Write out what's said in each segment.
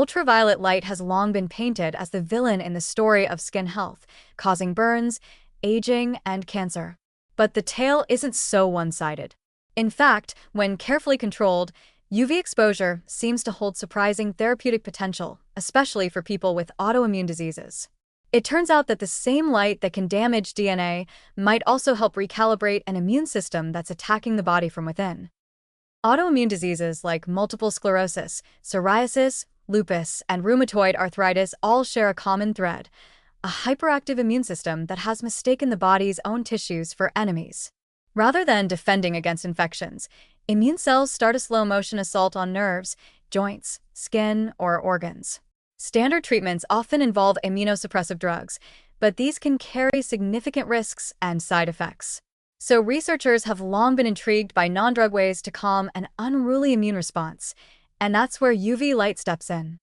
Ultraviolet light has long been painted as the villain in the story of skin health, causing burns, aging, and cancer. But the tale isn't so one-sided. In fact, when carefully controlled, UV exposure seems to hold surprising therapeutic potential, especially for people with autoimmune diseases. It turns out that the same light that can damage DNA might also help recalibrate an immune system that's attacking the body from within. Autoimmune diseases like multiple sclerosis, psoriasis, lupus, and rheumatoid arthritis all share a common thread: a hyperactive immune system that has mistaken the body's own tissues for enemies. Rather than defending against infections, immune cells start a slow-motion assault on nerves, joints, skin, or organs. Standard treatments often involve immunosuppressive drugs, but these can carry significant risks and side effects. So researchers have long been intrigued by non-drug ways to calm an unruly immune response, and that's where UV light steps in.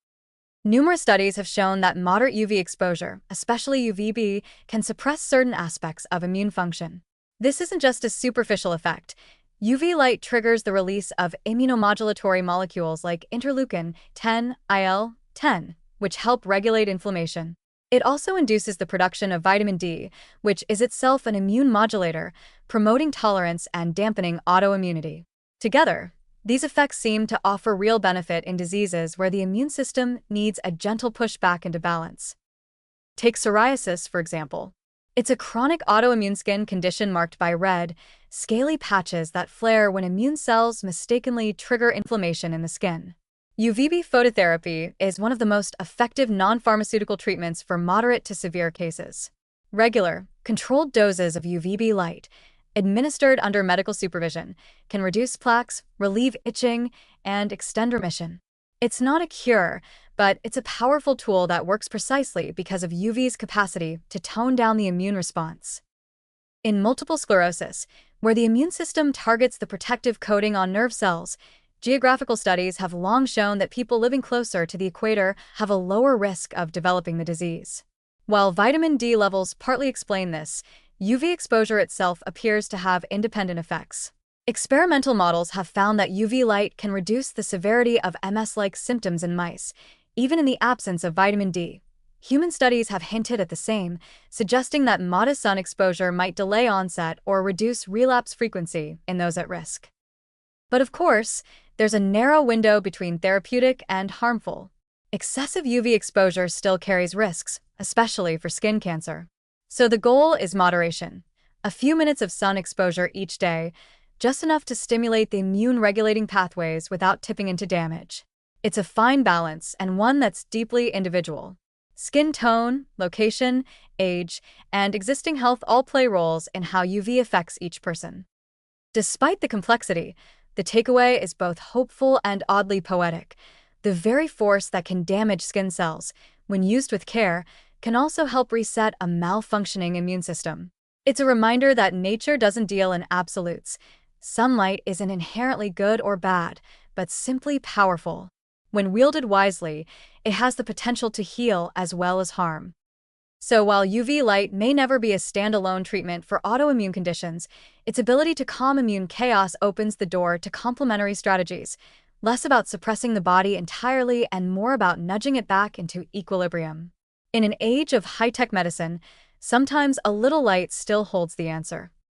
Numerous studies have shown that moderate UV exposure, especially UVB, can suppress certain aspects of immune function. This isn't just a superficial effect. UV light triggers the release of immunomodulatory molecules like interleukin-10, IL-10, which help regulate inflammation. It also induces the production of vitamin D, which is itself an immune modulator, promoting tolerance and dampening autoimmunity. Together, these effects seem to offer real benefit in diseases where the immune system needs a gentle push back into balance. Take psoriasis, for example. It's a chronic autoimmune skin condition marked by red, scaly patches that flare when immune cells mistakenly trigger inflammation in the skin. UVB phototherapy is one of the most effective non-pharmaceutical treatments for moderate to severe cases. Regular, controlled doses of UVB light, administered under medical supervision, can reduce plaques, relieve itching, and extend remission. It's not a cure, but it's a powerful tool that works precisely because of UV's capacity to tone down the immune response. In multiple sclerosis, where the immune system targets the protective coating on nerve cells, geographical studies have long shown that people living closer to the equator have a lower risk of developing the disease. While vitamin D levels partly explain this, UV exposure itself appears to have independent effects. Experimental models have found that UV light can reduce the severity of MS-like symptoms in mice, even in the absence of vitamin D. Human studies have hinted at the same, suggesting that modest sun exposure might delay onset or reduce relapse frequency in those at risk. But of course, there's a narrow window between therapeutic and harmful. Excessive UV exposure still carries risks, especially for skin cancer. So the goal is moderation. A few minutes of sun exposure each day, just enough to stimulate the immune-regulating pathways without tipping into damage. It's a fine balance and one that's deeply individual. Skin tone, location, age, and existing health all play roles in how UV affects each person. Despite the complexity, the takeaway is both hopeful and oddly poetic. The very force that can damage skin cells, when used with care, can also help reset a malfunctioning immune system. It's a reminder that nature doesn't deal in absolutes. Sunlight isn't inherently good or bad, but simply powerful. When wielded wisely, it has the potential to heal as well as harm. So while UV light may never be a standalone treatment for autoimmune conditions, its ability to calm immune chaos opens the door to complementary strategies, less about suppressing the body entirely and more about nudging it back into equilibrium. In an age of high-tech medicine, sometimes a little light still holds the answer.